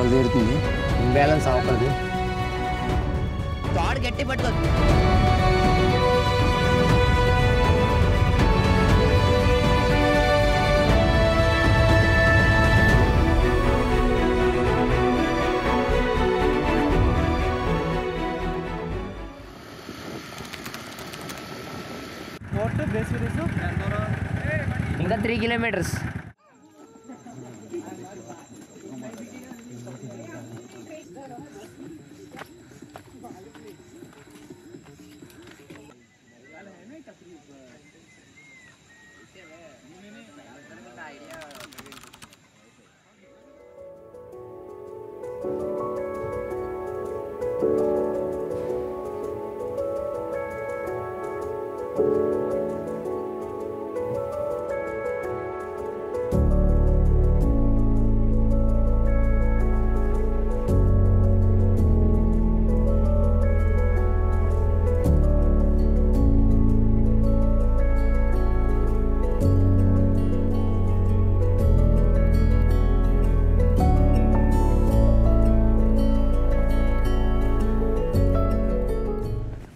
దెబ్బలు తీరుతుంది, ఇంబ్యాలెన్స్ అవుతుంది. తాడు గట్టి పట్టుకోదు. ఇంకా 3 kilometers.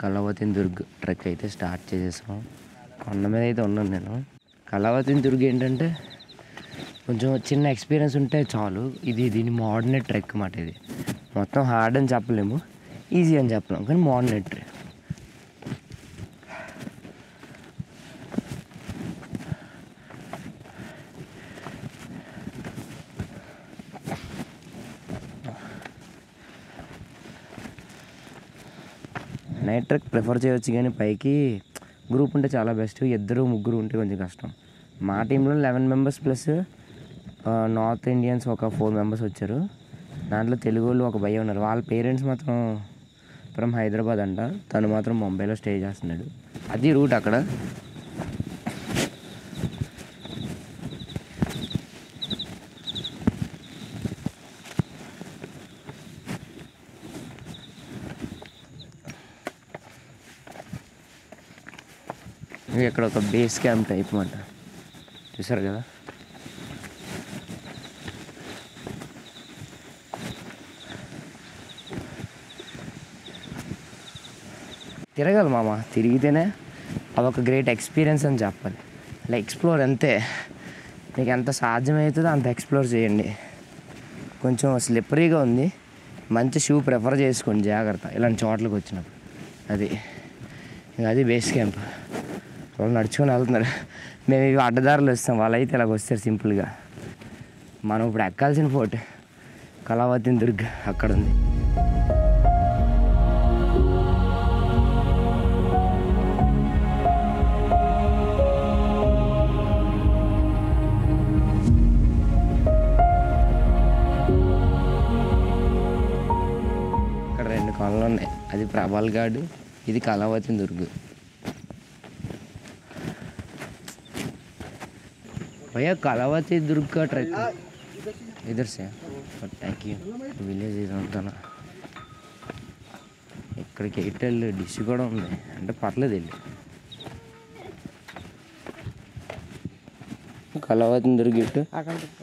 కళావతి దుర్గ్ ట్రెక్ అయితే స్టార్ట్ చేసేసాం. కొండ మీద అయితే ఉన్నాను నేను. కళావతి దుర్గ్ ఏంటంటే కొంచెం చిన్న ఎక్స్పీరియన్స్ ఉంటే చాలు. దీని మోడర్నేట్ ట్రెక్ అన్నమాట. ఇది మొత్తం హార్డ్ అని చెప్పలేము, ఈజీ అని చెప్పలేము, కానీ moderate trek. Night trek prefer చేయవచ్చు, కానీ పైకి గ్రూప్ ఉంటే చాలా బెస్ట్. 2-3 ఉంటే కొంచెం కష్టం. మా టీంలో 11 members ప్లస్ నార్త్ ఇండియన్స్ ఒక 4 members వచ్చారు. దాంట్లో తెలుగు వాళ్ళు ఒక భయ్య ఉన్నారు. వాళ్ళ పేరెంట్స్ మాత్రం ఫ్రమ్ హైదరాబాద్ అంట. తను మాత్రం ముంబైలో స్టే చేస్తున్నాడు. అది రూట్ అక్కడ. ఇక్కడ ఒక బేస్ క్యాంప్ టైప్ అన్నమాట. చూసారు కదా, తిరగాలి మామ. తిరిగితేనే అదొక గ్రేట్ ఎక్స్పీరియన్స్ అని చెప్పాలి. ఇలా ఎక్స్ప్లోర్ అంతే, మీకు ఎంత సాధ్యమవుతుందో అంత ఎక్స్ప్లోర్ చేయండి. కొంచెం స్లిప్పరీగా ఉంది, మంచి షూ ప్రిఫర్ చేసుకోండి జాగ్రత్త ఇలాంటి చోట్లకి వచ్చినప్పుడు. అది బేస్ క్యాంప్. వాళ్ళు నడుచుకొని వెళ్తున్నారు, మేము ఇవి అడ్డదారులు వస్తాం, వాళ్ళైతే ఇలాగ వస్తారు సింపుల్గా. మనం ఇప్పుడు ఎక్కాల్సిన ఫోర్ట్ కళావతి దుర్గ్ అక్కడ ఉంది. ఇక్కడ 2 కొనలు ఉన్నాయి, అది ప్రభాల్ఘాట్, ఇది కళావతి దుర్గ్. भैया कलावती दुर्ग का ट्रैक इधर से थैंक यू. విలేజ్ ఇదంతా ఇక్కడికి ఎయిర్టెల్ డిష్ కూడా ఉంది, అంటే పర్లేదు వెళ్ళి. కళావతి దుర్గ్ ఇటు,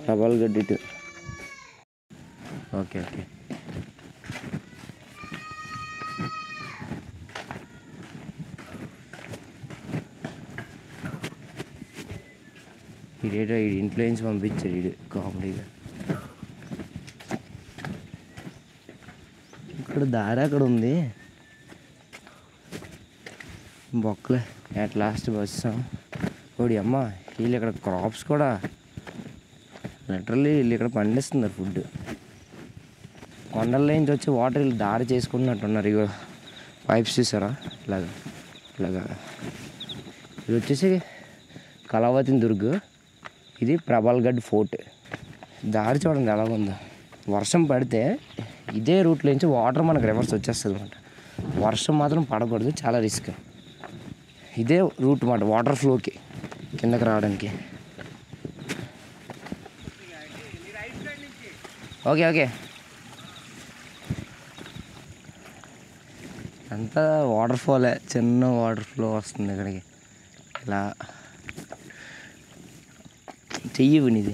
ప్రభాల్ఘాట్ ఇటు. Okay okay. ఇదేటో ఈ ఇన్ఫ్లుయెన్స్ పంపించాడు ఇది కామెడీగా. ఇక్కడ దారి అక్కడ ఉంది, బొక్కలే. అట్ లాస్ట్ బస్సు ఓడి అమ్మ. వీళ్ళు ఇక్కడ క్రాప్స్ కూడా లిటరల్లీ వీళ్ళు ఇక్కడ పండిస్తున్నారు ఫుడ్. కొండల నుంచి వచ్చి వాటర్ వీళ్ళు దారి చేసుకున్నట్టున్నారు. ఇగో పైప్స్ చూసారా, ఇలాగా. ఇది వచ్చేసి కళావతి దుర్గ్, ఇది ప్రభాల్ఘాట్ ఫోర్ట్. దారి చూడండి ఎలాగుందో. వర్షం పడితే ఇదే రూట్లో నుంచి వాటర్ మనకు రివర్స్ వచ్చేస్తుంది అన్నమాట. వర్షం మాత్రం పడకూడదు, చాలా రిస్క్. ఇదే రూట్ అన్నమాట వాటర్ ఫ్లోకి కిందకి రావడానికి. Okay okay. అంతా వాటర్ ఫాలే, చిన్న వాటర్ ఫ్లో వస్తుంది ఇక్కడికి. ఇలా చెయ్యి ఇది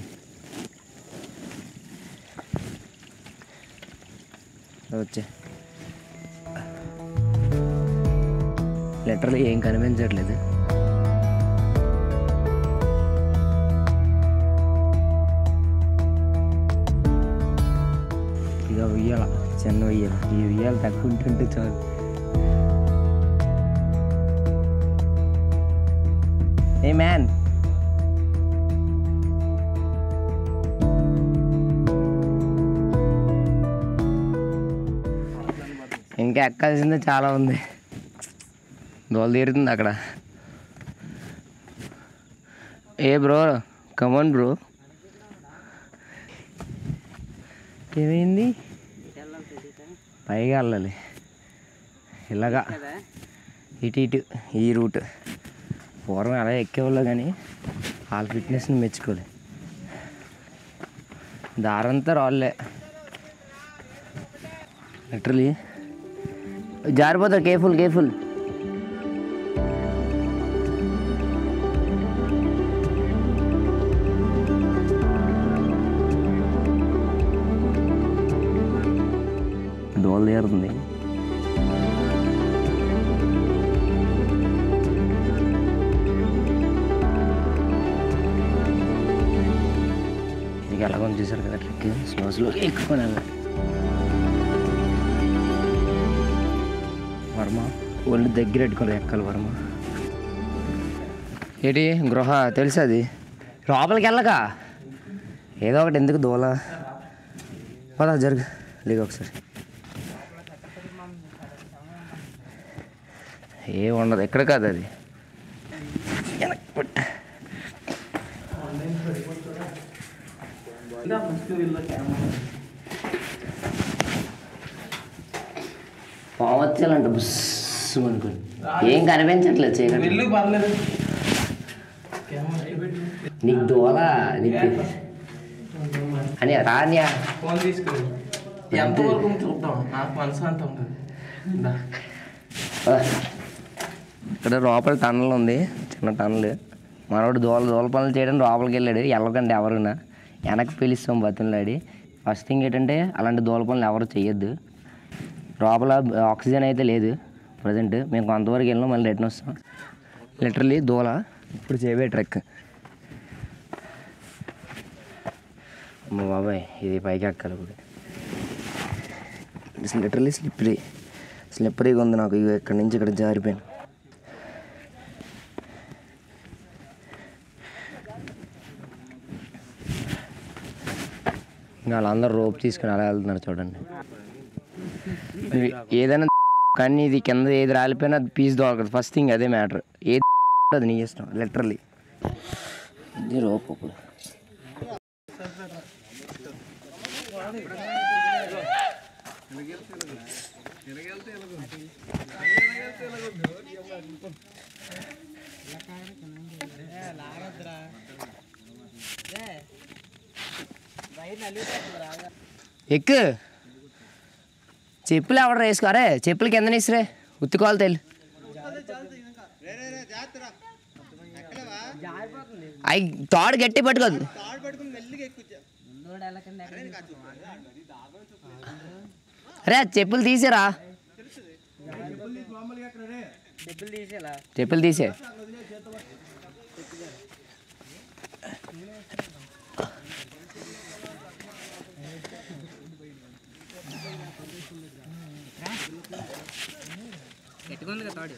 వచ్చే లిటరల్లీ ఏం కనిపించట్లేదు. ఇక ఉయ్యాల, చిన్న ఉయ్యాల. ఈ ఉయ్యాల తక్కువ ఉంటుంటే చాలు. ఏ మ్యాన్, ఇంకా ఎక్కాల్సిందే చాలా ఉంది. దోల తీరుతుంది అక్కడ. ఏ బ్రో, కమాన్ బ్రో. ఏమైంది? పైగా వెళ్ళాలి ఇలాగా, ఇటు ఈ రూట్. పూర్వం అలా ఎక్కేవాళ్ళు కానీ వాళ్ళ ఫిట్నెస్ని మెచ్చుకోలే. దారంతా రాళ్ళే లిటరలీ. జారిపోతా, కేర్ఫుల్. దోల తీరుతుంది. ఇక ఎలాగో చూసారు కదా ట్రిక్. స్లో ఎక్కుకొని వెళ్ళాలి. వర్మ ఒళ్ళు దగ్గర పెట్టుకోవాలి, ఎక్కాలి వర్మ. ఏంటి గృహ తెలుసు అది, లోపలికి వెళ్ళక ఏదో ఒకటి ఎందుకు దోల. పదా జరుగు, లేక ఒకసారి. ఏ ఉండదు, ఎక్కడ కాదు అది. పావచ్చాలంట బుస్సు అనుకోని. ఏం కనిపించట్లేదు చీకటి. నీకు దోల నీకు అని రాన్యా. ఇక్కడ లోపల టన్నల్ ఉంది, చిన్న టన్నల్. మనోడు దోల పనులు చేయడానికి లోపలికి వెళ్ళాడు. వెళ్ళకండి ఎవరున్నా, వెనక్కి పిలుస్తాం బతులాడి. ఫస్ట్ థింగ్ ఏంటంటే అలాంటి దోల పనులు ఎవరు చేయొద్దు. లోపల ఆక్సిజన్ అయితే లేదు ప్రజెంట్. మేము కొంతవరకు వెళ్ళినాం, మళ్ళీ రిటర్న్ వస్తాం. లిటరలీ దోల ఇప్పుడు చేయబే ట్రెక్. అమ్మ బాబాయ్, ఇది పైకి ఎక్కాలి ఇప్పుడు. లిటరలీ స్లిప్పరీగా ఉంది నాకు. ఇక ఇక్కడి నుంచి ఇక్కడ జారిపోయాను. ఇంకా వాళ్ళందరూ రోప్ తీసుకుని అలా వెళ్తున్నారు చూడండి. ఏదైనా కానీ ఇది కింద ఏది రాలిపోయినా అది పీస్ దొరకదు. ఫస్ట్ థింగ్ అదే మ్యాటర్. ఏది అది నీ ఇష్టం లిటరల్లీ. ఇది రోప్ ఇప్పుడు. ఎక్కు. చెప్పులు ఎవడ వేసుకోరే, చెప్పులు కింద ఇసిరే, ఉత్తుకోవాలి తెలు. అవి తాడు గట్టి పట్టుకోదు. అరే చెప్పులు తీసేరా, చెప్పులు తీసే. ఎట్టుకుంది తాడు.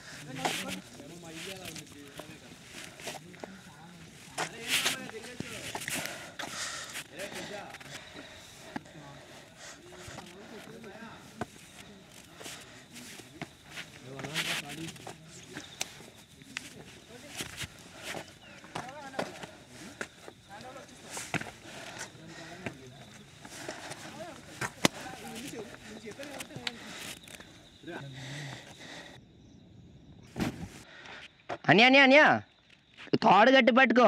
అన్యా తాడు గట్టి పట్టుకో.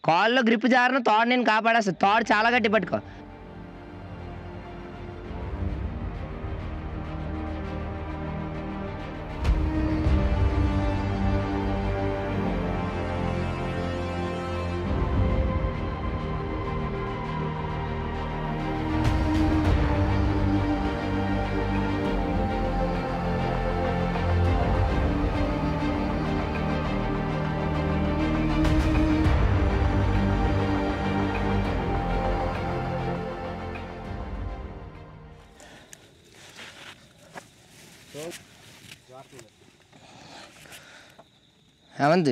కాల్లో గ్రిప్ జారిన తాడు నేను కాపాడేస్తాను. తాడు చాలా గట్టి పట్టుకో. హేమంత్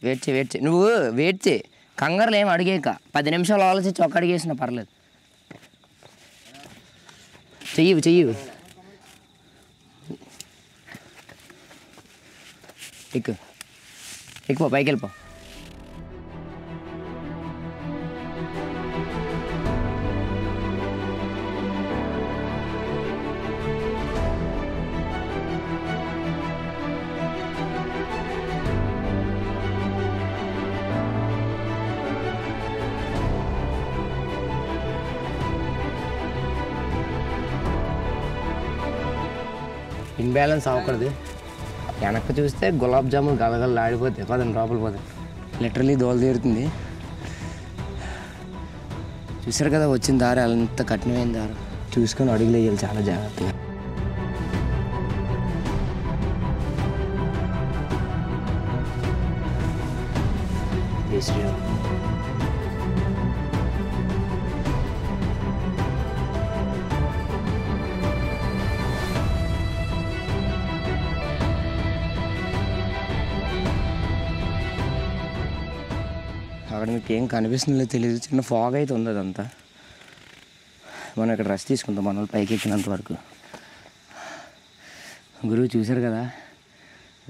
వెయిట్ చేయి నువ్వు వెయిట్ చేయి, కంగారులో ఏం అడిగేక 10 నిమిషాలు ఆలోచించి ఒక్క అడిగేసిన పర్లేదు. చెయ్యి ఎక్కువ పైకి వెళ్ళిపో. ఇన్బ్యాలెన్స్ అవ్వకూడదు. వెనక్కి చూస్తే గులాబ్ జామున్ గలగలు ఆడిపోతాయి. పదండి లోపల పోతాయి. లిటరలీ దోల తీరుతుంది. చూసారు కదా వచ్చిన దారి, అంత కఠినమైన దారి. చూసుకొని అడుగులు వేయాలి చాలా జాగ్రత్తగా. శ్రీరామ్ అక్కడ మీకు ఏం కనిపిస్తుందో తెలియదు, చిన్న ఫాగ్ అయితే ఉంది. అదంతా మనం ఇక్కడ రెస్ట్ తీసుకుంటాం మన వాళ్ళు పైకి ఎక్కినంత వరకు. గురువు చూశారు కదా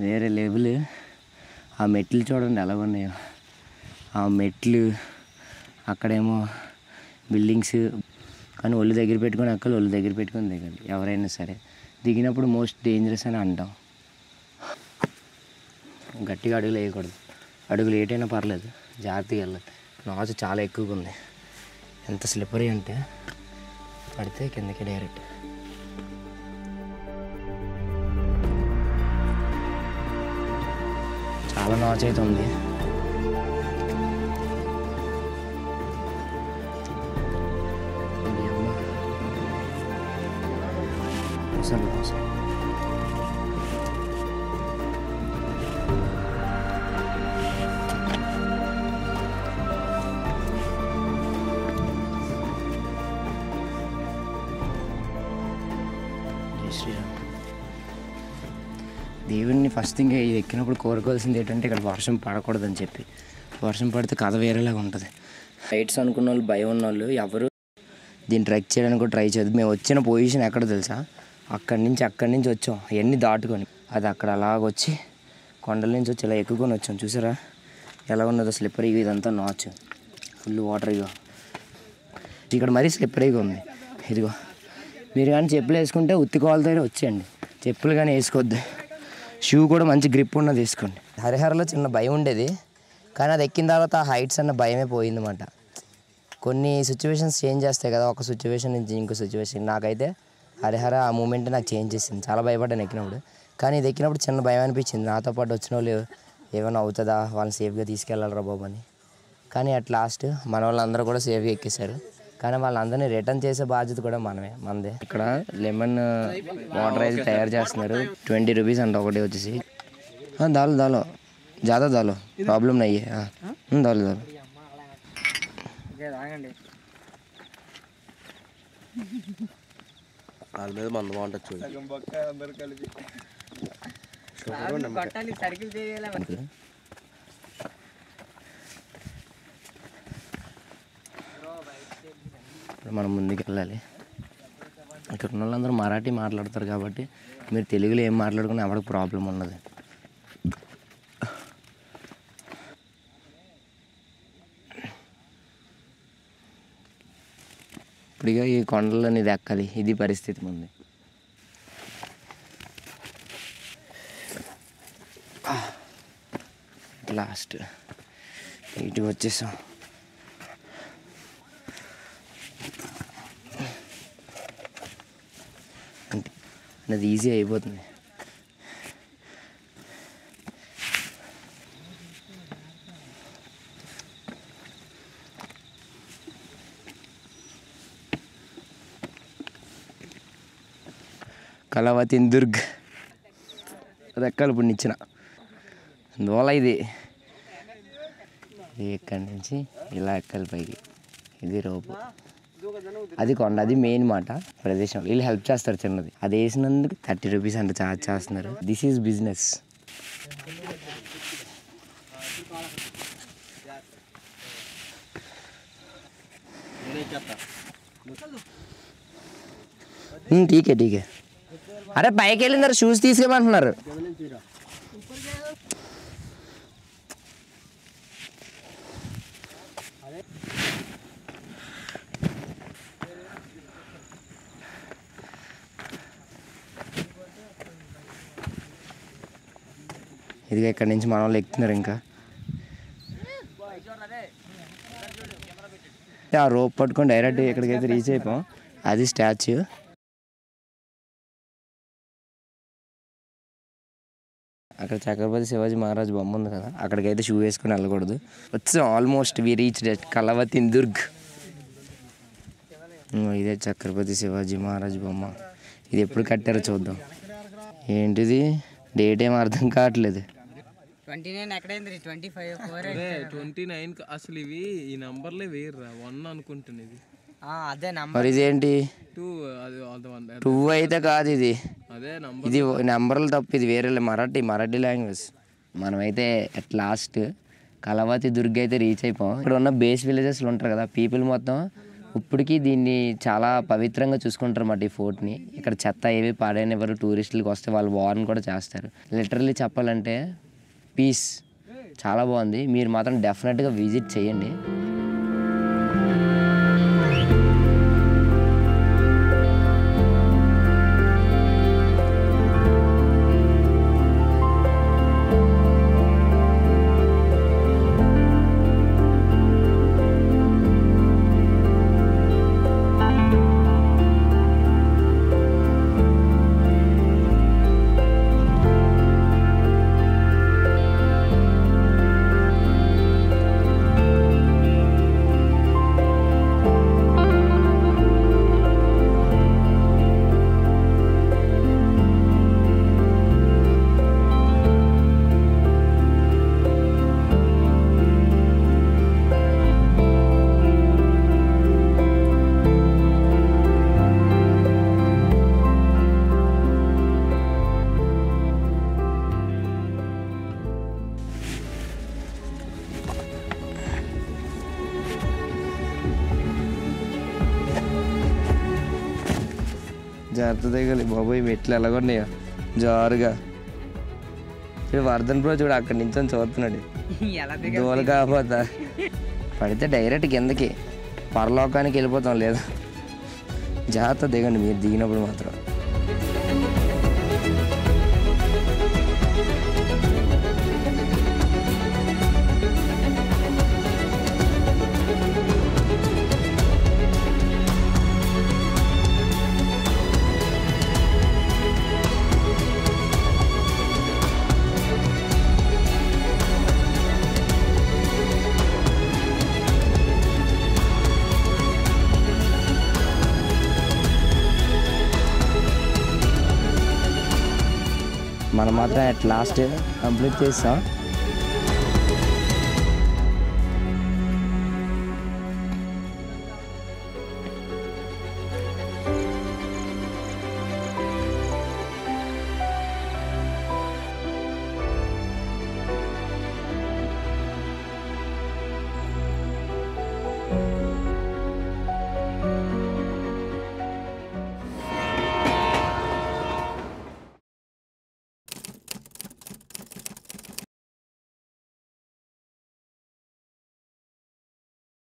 వేరే లెవెల్. ఆ మెట్లు చూడండి ఎలా ఉన్నాయో. ఆ మెట్లు అక్కడేమో బిల్డింగ్స్. కానీ ఒళ్ళు దగ్గర పెట్టుకొని ఎక్కాలి, ఒళ్ళు దగ్గర పెట్టుకొని దిగాలి ఎవరైనా సరే. దిగినప్పుడు మోస్ట్ డేంజరస్ అని అంటాం. గట్టిగా అడుగులు వేయకూడదు. అడుగులు ఏటైనా పర్లేదు, జాగ్రత్తగా వెళ్ళాలి. నాచు చాలా ఎక్కువగా ఉంది. ఎంత స్లిప్పరీ అంటే పడితే కిందకి డైరెక్ట్. చాలా నాచు అయితే ఉంది. దేవుడిని ఫస్ట్ థింగ్ ఇది ఎక్కినప్పుడు కోరుకోవాల్సింది ఏంటంటే ఇక్కడ వర్షం పడకూడదని చెప్పి. వర్షం పడితే కథ వేరేలాగా ఉంటుంది. హైట్స్ అనుకున్న వాళ్ళు, భయం ఉన్న వాళ్ళు ఎవరు దీన్ని ట్రెక్ చేయడానికి కూడా ట్రై చేయదు. మేము వచ్చిన పొజిషన్ ఎక్కడో తెలుసా? అక్కడి నుంచి వచ్చాం అవన్నీ దాటుకొని. అది అక్కడ అలాగొచ్చి కొండల నుంచి వచ్చి ఇలా ఎక్కుకొని వచ్చాం. చూసారా ఎలా ఉన్నదో స్లిప్పరీగా. ఇదంతా నాచు, ఫుల్ వాటర్. ఇక్కడ మరీ స్లిప్పరీగా ఉంది. ఇదిగో మీరు కానీ చెప్పులు వేసుకుంటే ఉత్తికోవాలతో వచ్చేయండి. చెప్పులు కానీ వేసుకోవద్దు. షూ కూడా మంచి గ్రిప్ ఉన్నది వేసుకోండి. హరిహరలో చిన్న భయం ఉండేది, కానీ అది ఎక్కిన తర్వాత ఆ హైట్స్ అన్న భయమే పోయిందన్నమాట. కొన్ని సిచ్యువేషన్స్ చేంజ్ చేస్తాయి కదా, ఒక సిచ్యువేషన్ నుంచి ఇంకో సిచ్యువేషన్. నాకైతే హరిహర ఆ మూమెంట్ నాకు చేంజ్ చేసింది. చాలా భయపడ్డాను ఎక్కినప్పుడు. కానీ ఇది ఎక్కినప్పుడు చిన్న భయం అనిపించింది. నాతో పాటు వచ్చిన వాళ్ళు ఏమైనా అవుతుందా, వాళ్ళని సేఫ్గా తీసుకెళ్ళాలరా బాబు అని. కానీ అట్ లాస్ట్ మన వాళ్ళందరూ కూడా సేఫ్గా ఎక్కేశారు. కానీ వాళ్ళందరినీ రిటర్న్ చేసే బాధ్యత కూడా మనదే. ఇక్కడ లెమన్ వాటర్ అయితే తయారు చేస్తున్నారు. 20 రూపీస్ అంట ఒకటి వచ్చేసి. దాలో జాదా దాలో ప్రాబ్లం నయ్యే దాలో వాళ్ళ మీద మందు బాగుంటుంది. మనం ముందుకు వెళ్ళాలి. ఇక్కడ ఉన్న వాళ్ళందరూ మరాఠీ మాట్లాడతారు కాబట్టి మీరు తెలుగులో ఏం మాట్లాడుకున్నా ఎవరికి ప్రాబ్లం ఉండదు. ఇప్పుడుగా ఈ కొండలని ఇది ఎక్కాలి. ఇది పరిస్థితి ముందు. లాస్ట్ ఇటు వచ్చేసాం. అది ఈజీ అయిపోతుంది. కళావతి దుర్గ్ అది ఎక్కాలి. ఇప్పుడు నిచ్చిన దోల ఇది ఇక్కడి నుంచి ఇలా ఎక్కాలి పైకి. ఇది రోపు, అది కొండ, అది మెయిన్ మాట ప్రదేశం. వీళ్ళు హెల్ప్ చేస్తారు చిన్నది. అది వేసినందుకు 30 రూపీస్ అంటే ఛార్జ్ చేస్తున్నారు. This is business. ఠీకే ఠీకే. అరే పైకి వెళ్ళిందారు షూస్ తీసేయమంటున్నారు. ఇదిగా ఇక్కడి నుంచి మన వాళ్ళు ఎక్కుతున్నారు. ఇంకా ఆ రోప్ పట్టుకొని డైరెక్ట్ ఎక్కడికైతే రీచ్ అయిపోయాం అది స్టాచ్యూ. అక్కడ ఛత్రపతి శివాజీ మహారాజ్ బొమ్మ ఉంది కదా, అక్కడికైతే షూ వేసుకొని వెళ్ళకూడదు. వచ్చి ఆల్మోస్ట్ వి రీచ్ కలవత్ ఇన్ దుర్గ్. ఇదే ఛత్రపతి శివాజీ మహారాజ్ బొమ్మ. ఇది ఎప్పుడు కట్టారో చూద్దాం. ఏంటిది డేట్ ఏం అర్థం కావట్లేదు. 29 అసలు ఇవి ఈ నంబర్లే వేరురా 1 అనుకుంటున్నది. అదే మరి ఇదేంటి 2 అయితే కాదు, ఇది అదే ఇది నెంబర్లు తప్పు. ఇది వేరే మరాఠీ లాంగ్వేజ్. మనమైతే అట్ లాస్ట్ కలవతి దుర్గ్ అయితే రీచ్ అయిపోయాం. ఇక్కడ ఉన్న బేస్ విలేజెస్లో ఉంటారు కదా పీపుల్ మొత్తం ఇప్పటికీ దీన్ని చాలా పవిత్రంగా చూసుకుంటారు అన్నమాట ఈ ఫోర్ట్ని. ఇక్కడ చెత్త ఏవి పాడైనవారు టూరిస్టులకు వస్తే వాళ్ళు వార్న్ కూడా చేస్తారు. లిటరల్లీ చెప్పాలంటే పీస్ చాలా బాగుంది. మీరు మాత్రం డెఫినెట్గా విజిట్ చేయండి. జాగ్రత్త దిగాలి బాబోయ్, మెట్లు ఎలాగొన్నాయో జారుగా. వర్ధన్ బ్రో చూడు అక్కడి నుంచి చూస్తున్నాడు. దోలు కాకపోతా పడితే డైరెక్ట్ కిందకి పరలోకానికి వెళ్ళిపోతాం. లేదా జాగ్రత్త దిగండి మీరు దిగినప్పుడు మాత్రం. మనం మాత్రం అట్ లాస్ట్ కంప్లీట్ చేస్తాం.